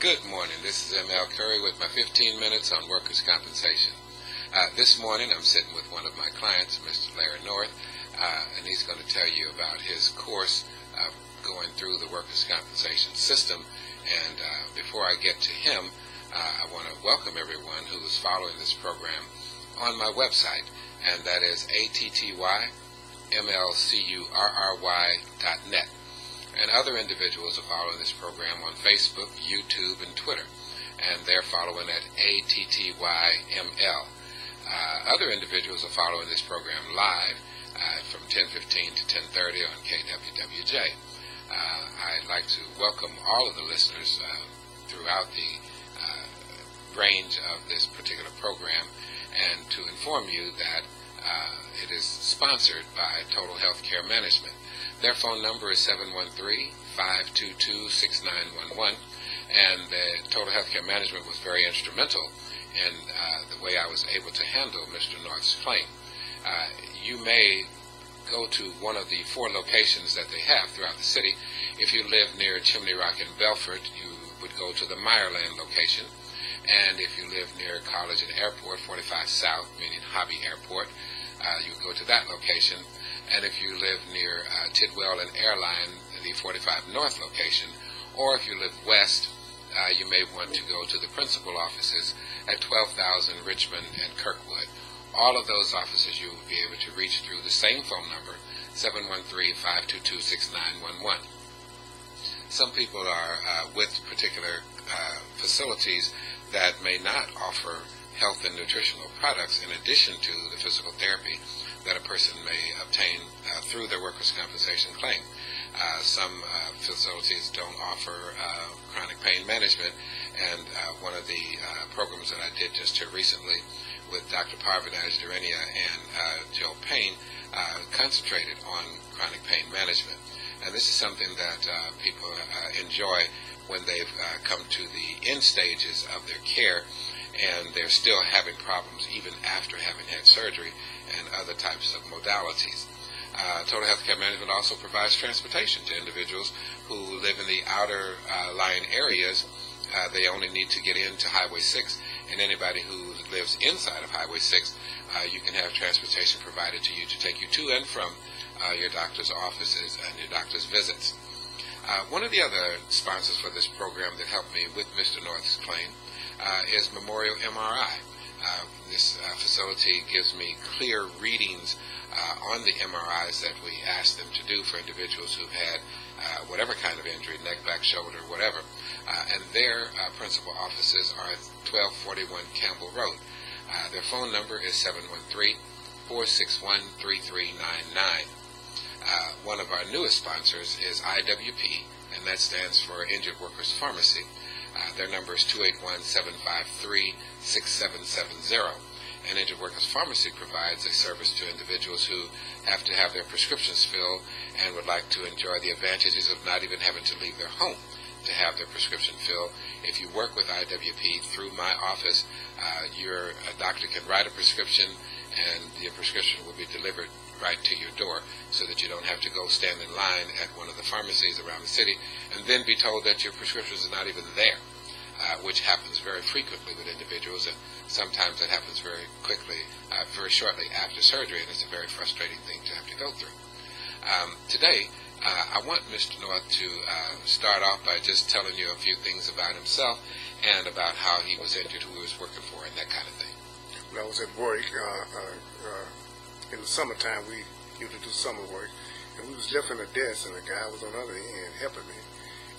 Good morning. This is M.L. Curry with my 15 minutes on workers' compensation. This morning I'm sitting with one of my clients, Mr. Larry North, and he's going to tell you about his course going through the workers' compensation system. And before I get to him, I want to welcome everyone who is following this program on my website, and that is attymlcurry.net. And other individuals are following this program on Facebook, YouTube, and Twitter, and they're following at ATTYML. Other individuals are following this program live from 10:15 to 10:30 on KWWJ. I'd like to welcome all of the listeners throughout the range of this particular program, and to inform you that it is sponsored by Total Health Care Management. Their phone number is 713-522-6911, and the Total Health Care Management was very instrumental in the way I was able to handle Mr. North's claim. You may go to one of the 4 locations that they have throughout the city. If you live near Chimney Rock and Belfort, you would go to the Meyerland location. And if you live near College and Airport, 45 South, meaning Hobby Airport, you would go to that location. And if you live near Tidwell and Airline, the 45 North location, or if you live west, you may want to go to the principal offices at 12,000 Richmond and Kirkwood. All of those offices you will be able to reach through the same phone number, 713-522-6911. Some people are with particular facilities that may not offer health and nutritional products in addition to the physical therapy that a person may obtain through their workers' compensation claim. Some facilities don't offer chronic pain management, and one of the programs that I did just here recently with Dr. Parvinaj Durania and Joe Payne concentrated on chronic pain management. And this is something that people enjoy when they've come to the end stages of their care, and they're still having problems even after having had surgery and other types of modalities. Total Health Care Management also provides transportation to individuals who live in the outer lying areas. They only need to get into Highway 6, and anybody who lives inside of Highway 6, you can have transportation provided to you to take you to and from your doctor's offices and your doctor's visits. One of the other sponsors for this program that helped me with Mr. North's claim is Memorial MRI. This facility gives me clear readings on the MRIs that we ask them to do for individuals who've had whatever kind of injury, neck, back, shoulder, whatever. And their principal offices are at 1241 Campbell Road. Their phone number is 713-461-3399. One of our newest sponsors is IWP, and that stands for Injured Workers Pharmacy. Their number is 281-753-6770. And Injured Workers Pharmacy provides a service to individuals who have to have their prescriptions filled and would like to enjoy the advantages of not even having to leave their home to have their prescription filled. If you work with IWP through my office, your doctor can write a prescription, and your prescription will be delivered right to your door, so that you don't have to go stand in line at one of the pharmacies around the city and then be told that your prescriptions are not even there, which happens very frequently with individuals, and sometimes it happens very quickly, very shortly after surgery, and it's a very frustrating thing to have to go through. Today, I want Mr. North to start off by just telling you a few things about himself and about how he was injured, who he was working for, and that kind of thing. When I was at work, in the summertime, we used to do summer work, and we was lifting a desk, and the guy was on the other end helping me,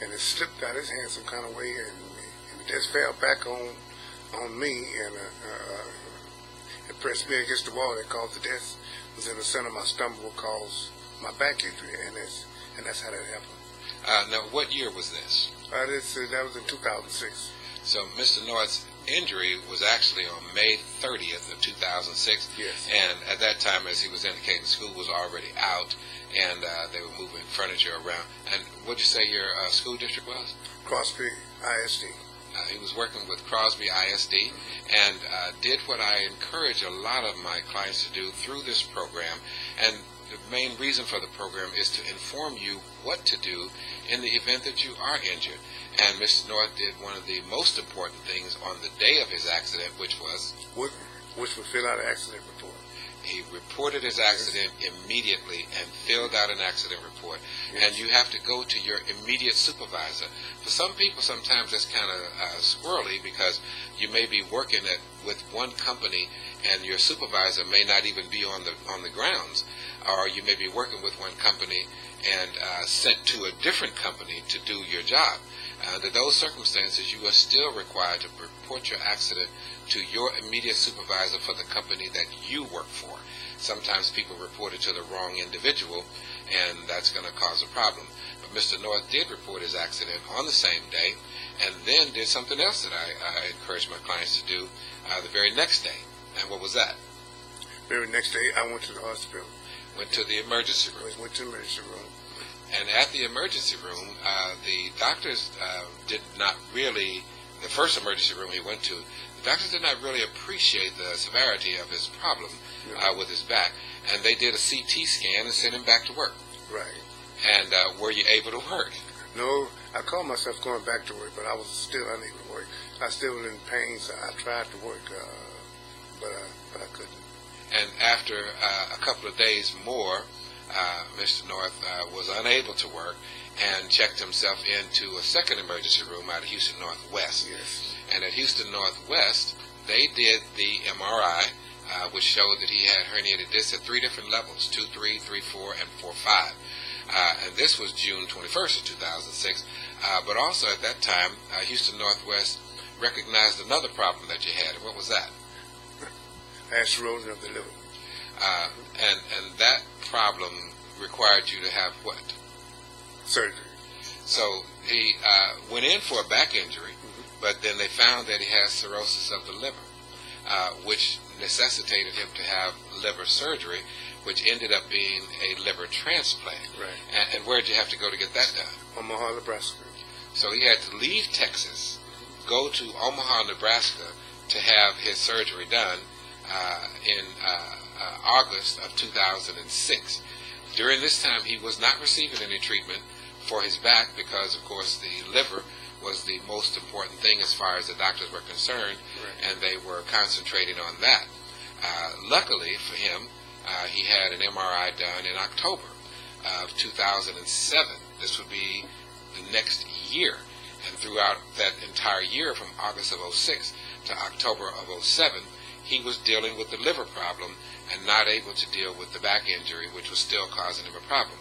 and it slipped out his hand some kind of way, and the desk fell back on me, and it pressed me against the wall. That caused the desk was in the center of my stomach, what caused my back injury, and that's how that happened. Now, what year was this? That was in 2006. So Mr. North's injury was actually on May 30th of 2006. Yes. And at that time, as he was indicating, school was already out, and they were moving furniture around. And what'd you say your school district was? Crosby ISD. He was working with Crosby ISD and did what I encourage a lot of my clients to do through this program. And the main reason for the program is to inform you what to do in the event that you are injured. And Mr. North did one of the most important things on the day of his accident, which was fill out an accident report. He reported his accident immediately and filled out an accident report. Yes. And you have to go to your immediate supervisor. For some people, sometimes that's kind of squirrely, because you may be working with one company and your supervisor may not even be on the grounds, or you may be working with one company and sent to a different company to do your job. Under those circumstances, you are still required to report your accident to your immediate supervisor for the company that you work for. Sometimes people report it to the wrong individual, and that's going to cause a problem. But Mr. North did report his accident on the same day, and then did something else that I encourage my clients to do the very next day. And what was that? Very next day, I went to the hospital. Went to the emergency room. Went to the emergency room. And at the emergency room, the doctors did not really, the first emergency room he went to, the doctors did not really appreciate the severity of his problem with his back. And they did a CT scan and sent him back to work. Right. And were you able to work? No, I called myself going back to work, but I was still unable to work. I still was in pain, so I tried to work, but I couldn't. And after a couple of days more, Mr. North was unable to work and checked himself into a second emergency room out of Houston Northwest. Yes. And at Houston Northwest, they did the MRI, which showed that he had herniated discs at 3 different levels, 2, 3, 3, 4, and 4, 5. And this was June 21st of 2006. But also at that time, Houston Northwest recognized another problem that you had. And what was that? I had cirrhosis of the liver. And that problem required you to have what? Surgery. So he went in for a back injury, but then they found that he has cirrhosis of the liver, which necessitated him to have liver surgery, which ended up being a liver transplant. Right. And where did you have to go to get that done? Omaha, Nebraska. So he had to leave Texas, go to Omaha, Nebraska, to have his surgery done in August of 2006. During this time, he was not receiving any treatment for his back because, of course, the liver was the most important thing as far as the doctors were concerned, and they were concentrating on that. Luckily for him, he had an MRI done in October of 2007. This would be the next year. And throughout that entire year, from August of 06 to October of 07, he was dealing with the liver problem and not able to deal with the back injury, which was still causing him a problem.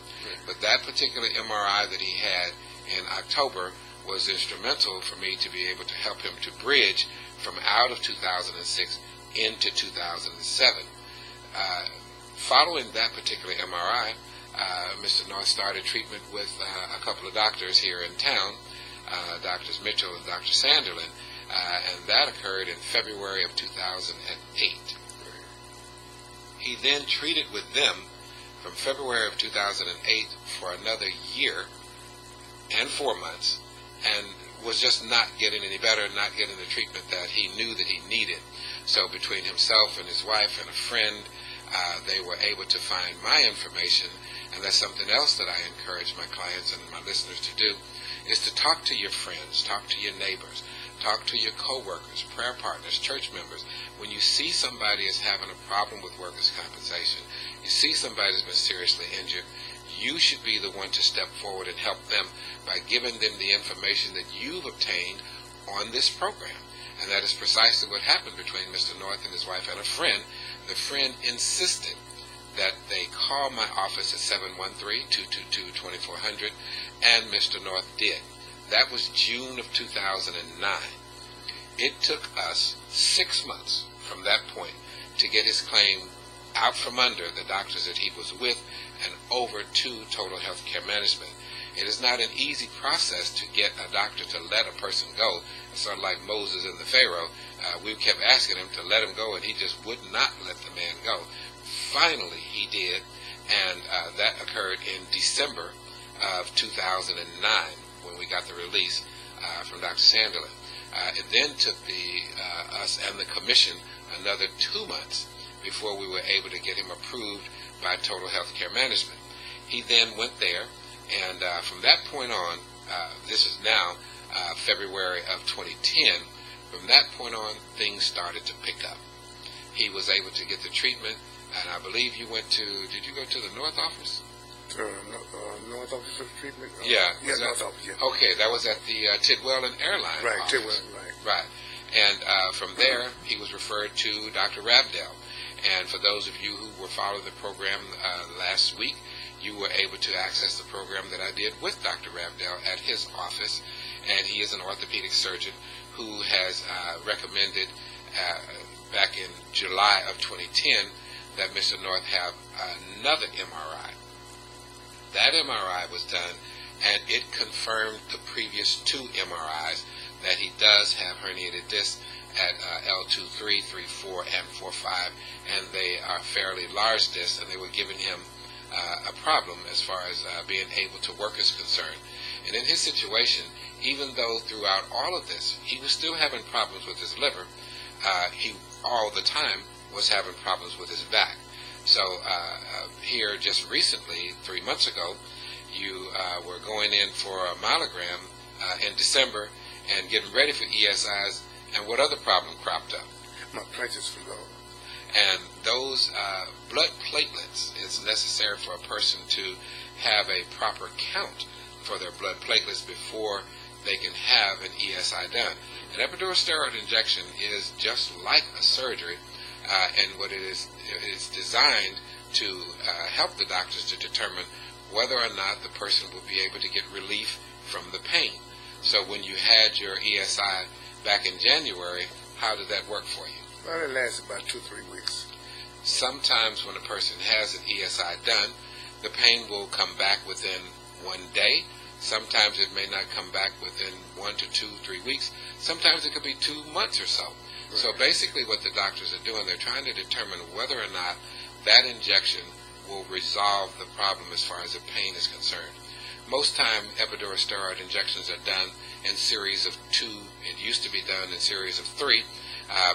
But that particular MRI that he had in October was instrumental for me to be able to help him to bridge from out of 2006 into 2007. Following that particular MRI, Mr. North started treatment with a couple of doctors here in town, Drs. Mitchell and Dr. Sanderlin, and that occurred in February of 2008. He then treated with them from February of 2008 for another year and 4 months, and was just not getting any better, not getting the treatment that he knew that he needed. So between himself and his wife and a friend, they were able to find my information, and that's something else that I encourage my clients and my listeners to do, is to talk to your friends, talk to your neighbors, talk to your co-workers, prayer partners, church members. When you see somebody is having a problem with workers' compensation, you see somebody that's been seriously injured, you should be the one to step forward and help them by giving them the information that you've obtained on this program. And that is precisely what happened between Mr. North and his wife and a friend. The friend insisted that they call my office at 713-222-2400, and Mr. North did. That was June of 2009. It took us 6 months from that point to get his claim out from under the doctors that he was with and over to Total Health Care Management. It is not an easy process to get a doctor to let a person go. It's sort of like Moses and the Pharaoh. We kept asking him to let him go, and he just would not let the man go. Finally, he did, and that occurred in December of 2009 when we got the release from Dr. Sanderlin. It then took us and the commission another 2 months before we were able to get him approved by Total Health Care Management. He then went there, and from that point on, this is now February of 2010, from that point on, things started to pick up. He was able to get the treatment, and I believe you went to, did you go to the North Office? North Office of Treatment? Yeah. North Office, yeah. Okay, that was at the Tidwell and Airline Right, office. Tidwell, right. Right. And from there, he was referred to Dr. Rabdell. And for those of you who were following the program last week, you were able to access the program that I did with Dr. Rabdell at his office. And he is an orthopedic surgeon who has recommended back in July of 2010 that Mr. North have another MRI. That MRI was done, and it confirmed the previous 2 MRIs that he does have herniated discs at L2, 3, 3, 4, and 4, 5, and they are fairly large discs, and they were giving him a problem as far as being able to work is concerned. And in his situation, even though throughout all of this, he was still having problems with his liver, he all the time was having problems with his back. So here just recently, 3 months ago, you were going in for a myelogram in December and getting ready for ESIs, and what other problem cropped up? My platelets were low. And those blood platelets, it's necessary for a person to have a proper count for their blood platelets before they can have an ESI done. An epidural steroid injection is just like a surgery, and what it is designed to help the doctors to determine whether or not the person will be able to get relief from the pain. So when you had your ESI back in January, how did that work for you? Well, it lasted about 2-3 weeks. Sometimes when a person has an ESI done, the pain will come back within 1 day. Sometimes it may not come back within 1 to 2, 3 weeks. Sometimes it could be 2 months or so. Right. So basically what the doctors are doing, they're trying to determine whether or not that injection will resolve the problem as far as the pain is concerned. Most time, epidural steroid injections are done in series of 2. It used to be done in series of 3,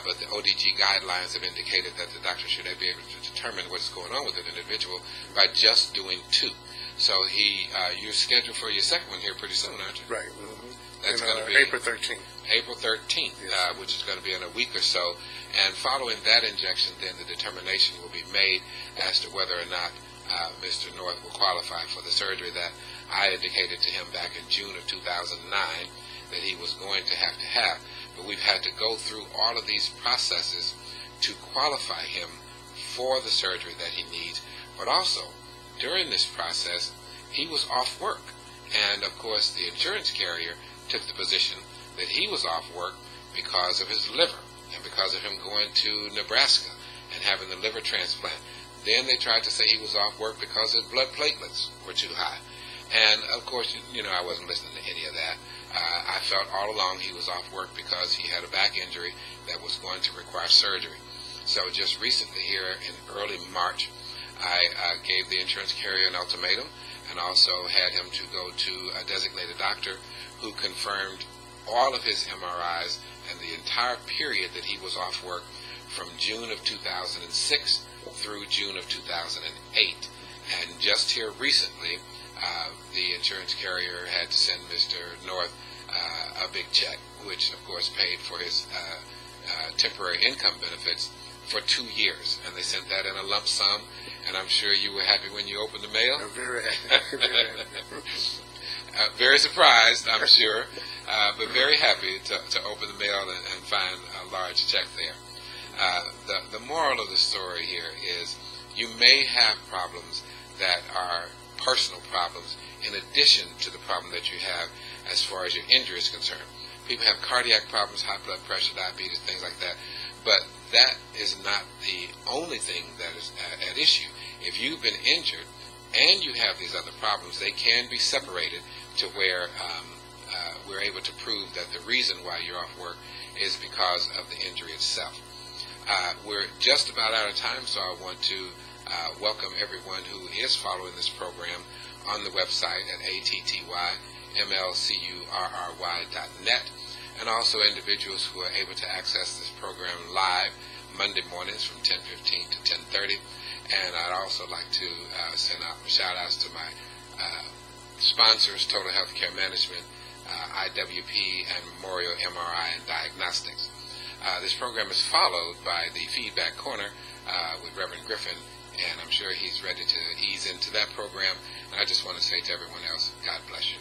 but the ODG guidelines have indicated that the doctor should be able to determine what's going on with an individual by just doing 2. So you're scheduled for your second one here pretty soon, aren't you? Right. Mm-hmm. That's going to be April 13th. April 13th, yes. Which is going to be in a week or so. And following that injection, then the determination will be made as to whether or not Mr. North will qualify for the surgery that I indicated to him back in June of 2009 that he was going to have. But we've had to go through all of these processes to qualify him for the surgery that he needs. But also, during this process, he was off work. And, of course, the insurance carrier took the position that he was off work because of his liver and because of him going to Nebraska and having the liver transplant. Then they tried to say he was off work because his blood platelets were too high. And, of course, I wasn't listening to any of that. I felt all along he was off work because he had a back injury that was going to require surgery. So just recently here in early March, I gave the insurance carrier an ultimatum and also had him to go to a designated doctor who confirmed all of his MRIs and the entire period that he was off work from June of 2006 through June of 2008. And just here recently, the insurance carrier had to send Mr. North a big check, which of course paid for his temporary income benefits for 2 years. And they sent that in a lump sum, and I'm sure you were happy when you opened the mail. I'm very happy. Very surprised, I'm sure, but very happy to open the mail and find a large check there. The moral of the story here is you may have problems that are personal problems in addition to the problem that you have as far as your injury is concerned. People have cardiac problems, high blood pressure, diabetes, things like that. But that is not the only thing that is at issue. If you've been injured and you have these other problems, they can be separated to where we're able to prove that the reason why you're off work is because of the injury itself. We're just about out of time, so I want to welcome everyone who is following this program on the website at attymlcurry.net, and also individuals who are able to access this program live Monday mornings from 10:15 to 10:30. And I'd also like to send out shout-outs to my sponsors, Total Healthcare Management, IWP, and Memorial MRI and Diagnostics. This program is followed by the Feedback Corner with Reverend Griffin, and I'm sure he's ready to ease into that program. And I just want to say to everyone else, God bless you.